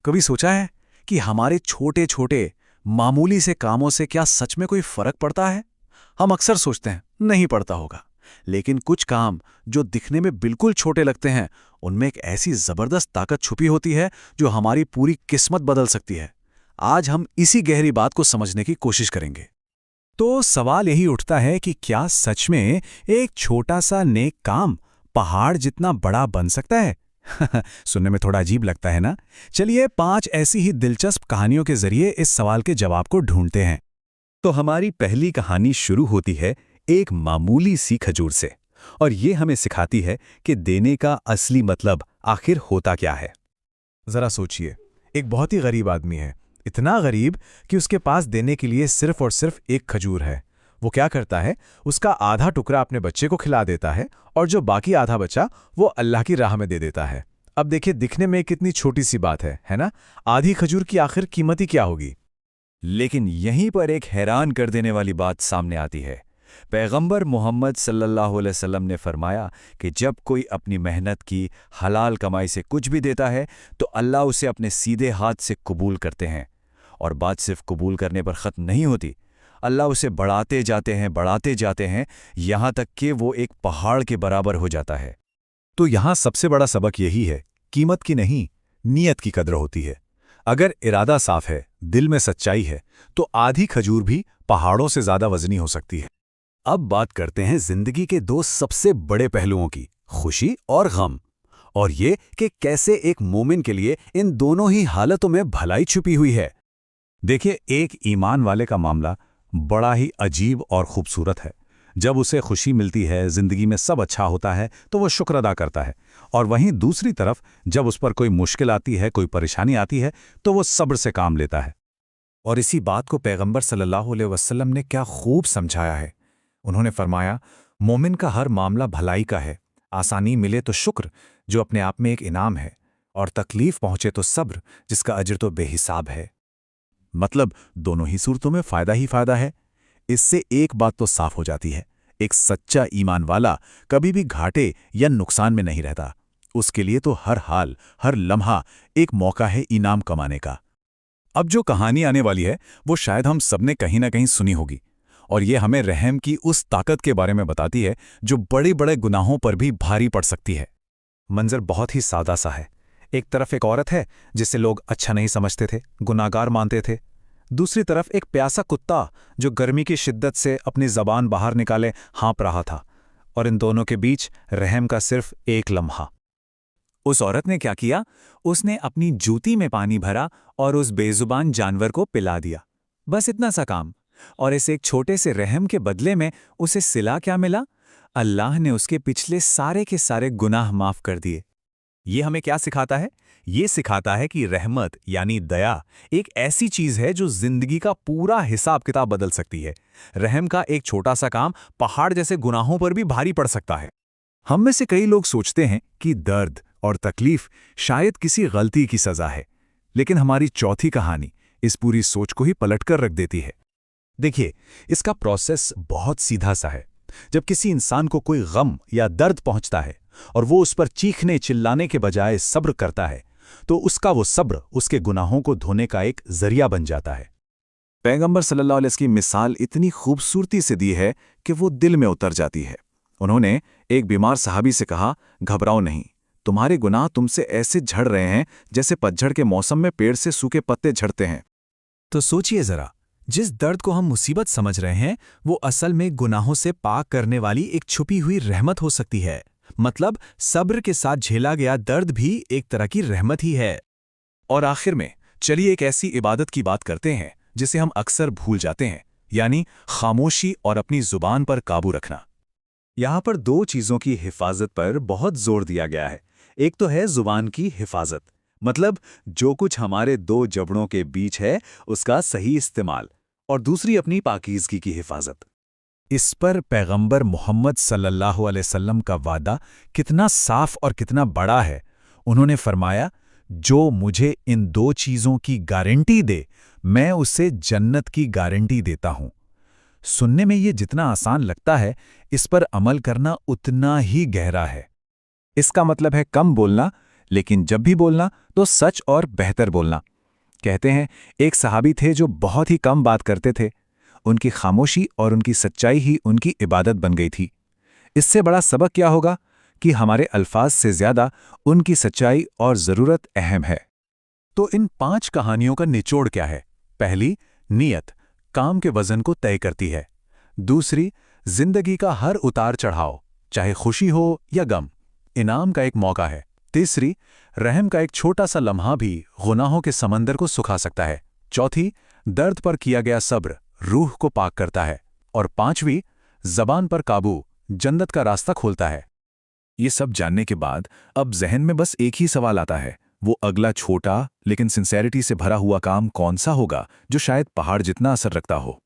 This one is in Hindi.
कभी सोचा है कि हमारे छोटे छोटे मामूली से कामों से क्या सच में कोई फर्क पड़ता है? हम अक्सर सोचते हैं नहीं पड़ता होगा, लेकिन कुछ काम जो दिखने में बिल्कुल छोटे लगते हैं, उनमें एक ऐसी जबरदस्त ताकत छुपी होती है जो हमारी पूरी किस्मत बदल सकती है। आज हम इसी गहरी बात को समझने की कोशिश करेंगे। तो सवाल यही उठता है कि क्या सच में एक छोटा सा नेक काम पहाड़ जितना बड़ा बन सकता है? सुनने में थोड़ा अजीब लगता है ना? चलिए 5 ऐसी ही दिलचस्प कहानियों के जरिए इस सवाल के जवाब को ढूंढते हैं। तो हमारी पहली कहानी शुरू होती है एक मामूली सी खजूर से, और ये हमें सिखाती है कि देने का असली मतलब आखिर होता क्या है। जरा सोचिए, एक बहुत ही गरीब आदमी है, इतना गरीब कि उसके पास देने के लिए सिर्फ और सिर्फ एक खजूर है। वो क्या करता है, उसका आधा टुकड़ा अपने बच्चे को खिला देता है और जो बाकी आधा बचा वो अल्लाह की राह में दे देता है। अब देखिए, दिखने में कितनी छोटी सी बात है ना? आधी खजूर की आखिर कीमत ही क्या होगी? लेकिन यहीं पर एक हैरान कर देने वाली बात सामने आती है। पैगंबर मोहम्मद सल्लल्लाहु अलैहि वसल्लम ने फरमाया कि जब कोई अपनी मेहनत की हलाल कमाई से कुछ भी देता है तो अल्लाह उसे अपने सीधे हाथ से कबूल करते हैं। और बात सिर्फ कबूल करने पर ख़त्म नहीं होती, अल्लाह उसे बढ़ाते जाते हैं यहाँ तक कि वो एक पहाड़ के बराबर हो जाता है। तो यहाँ सबसे बड़ा सबक यही है, कीमत की नहीं, नीयत की कद्र होती है। अगर इरादा साफ है, दिल में सच्चाई है, तो आधी खजूर भी पहाड़ों से ज्यादा वजनी हो सकती है। अब बात करते हैं जिंदगी के 2 सबसे बड़े पहलुओं की, खुशी और गम, और ये कि कैसे एक मोमिन के लिए इन दोनों ही हालतों में भलाई छुपी हुई है। देखिए, एक ईमान वाले का मामला बड़ा ही अजीब और खूबसूरत है। जब उसे खुशी मिलती है, जिंदगी में सब अच्छा होता है, तो वो शुक्र अदा करता है। और वहीं दूसरी तरफ जब उस पर कोई मुश्किल आती है, कोई परेशानी आती है, तो वो सब्र से काम लेता है। और इसी बात को पैगंबर सल्लल्लाहु अलैहि वसल्लम ने क्या खूब समझाया है। उन्होंने फरमाया, मोमिन का हर मामला भलाई का है। आसानी मिले तो शुक्र, जो अपने आप में एक इनाम है, और तकलीफ पहुंचे तो सब्र, जिसका अजर तो बेहिसाब है। मतलब दोनों ही सूरतों में फायदा ही फायदा है। इससे एक बात तो साफ हो जाती है, एक सच्चा ईमान वाला कभी भी घाटे या नुकसान में नहीं रहता। उसके लिए तो हर हाल, हर लम्हा एक मौका है इनाम कमाने का। अब जो कहानी आने वाली है वो शायद हम सबने कहीं ना कहीं सुनी होगी, और ये हमें रहम की उस ताकत के बारे में बताती है जो बड़े बड़े गुनाहों पर भी भारी पड़ सकती है। मंजर बहुत ही सादा सा है। एक तरफ एक औरत है जिसे लोग अच्छा नहीं समझते थे, गुनाहगार मानते थे। दूसरी तरफ एक प्यासा कुत्ता जो गर्मी की शिद्दत से अपनी जबान बाहर निकाले हाँप रहा था। और इन दोनों के बीच रहम का सिर्फ एक लम्हा। उस औरत ने क्या किया? उसने अपनी जूती में पानी भरा और उस बेजुबान जानवर को पिला दिया। बस इतना सा काम। और इस एक छोटे से रहम के बदले में उसे सिला क्या मिला? अल्लाह ने उसके पिछले सारे के सारे गुनाह माफ कर दिए। ये हमें क्या सिखाता है? ये सिखाता है कि रहमत यानी दया एक ऐसी चीज है जो जिंदगी का पूरा हिसाब किताब बदल सकती है। रहम का एक छोटा सा काम पहाड़ जैसे गुनाहों पर भी भारी पड़ सकता है। हम में से कई लोग सोचते हैं कि दर्द और तकलीफ शायद किसी गलती की सजा है, लेकिन हमारी चौथी कहानी इस पूरी सोच को ही पलटकर रख देती है। देखिए, इसका प्रोसेस बहुत सीधा सा है। जब किसी इंसान को कोई गम या दर्द पहुंचता है और वो उस पर चीखने चिल्लाने के बजाय सब्र करता है, तो उसका वो सब्र उसके गुनाहों को धोने का एक जरिया बन जाता है। पैगंबर सल्लल्लाहु अलैहि वसल्लम की मिसाल इतनी खूबसूरती से दी है कि वो दिल में उतर जाती है। उन्होंने एक बीमार सहाबी से कहा, घबराओ नहीं, तुम्हारे गुनाह तुमसे ऐसे झड़ रहे हैं जैसे पतझड़ के मौसम में पेड़ से सूखे पत्ते झड़ते हैं। तो सोचिए जरा, जिस दर्द को हम मुसीबत समझ रहे हैं वो असल में गुनाहों से पाक करने वाली एक छुपी हुई रहमत हो सकती है। मतलब सब्र के साथ झेला गया दर्द भी एक तरह की रहमत ही है। और आखिर में चलिए एक ऐसी इबादत की बात करते हैं जिसे हम अक्सर भूल जाते हैं, यानी खामोशी और अपनी जुबान पर काबू रखना। यहाँ पर 2 चीज़ों की हिफाजत पर बहुत जोर दिया गया है। एक तो है जुबान की हिफाजत, मतलब जो कुछ हमारे 2 जबड़ों के बीच है उसका सही इस्तेमाल, और दूसरी अपनी पाकीज़गी की हिफाजत। इस पर पैगंबर मोहम्मद सल्लल्लाहु अलैहि वसल्लम का वादा कितना साफ और कितना बड़ा है। उन्होंने फरमाया, जो मुझे इन 2 चीज़ों की गारंटी दे, मैं उसे जन्नत की गारंटी देता हूं। सुनने में ये जितना आसान लगता है, इस पर अमल करना उतना ही गहरा है। इसका मतलब है कम बोलना, लेकिन जब भी बोलना तो सच और बेहतर बोलना। कहते हैं एक सहाबी थे जो बहुत ही कम बात करते थे। उनकी खामोशी और उनकी सच्चाई ही उनकी इबादत बन गई थी। इससे बड़ा सबक क्या होगा कि हमारे अल्फाज से ज्यादा उनकी सच्चाई और ज़रूरत अहम है। तो इन 5 कहानियों का निचोड़ क्या है? पहली, नीयत काम के वजन को तय करती है। दूसरी, जिंदगी का हर उतार चढ़ाव, चाहे खुशी हो या गम, इनाम का एक मौका है। तीसरी, रहम का एक छोटा सा लम्हा भी गुनाहों के समंदर को सुखा सकता है। चौथी, दर्द पर किया गया सब्र रूह को पाक करता है। और पांचवी, जबान पर काबू जन्नत का रास्ता खोलता है। ये सब जानने के बाद अब जहन में बस एक ही सवाल आता है, वो अगला छोटा लेकिन सिंसेरिटी से भरा हुआ काम कौन सा होगा जो शायद पहाड़ जितना असर रखता हो।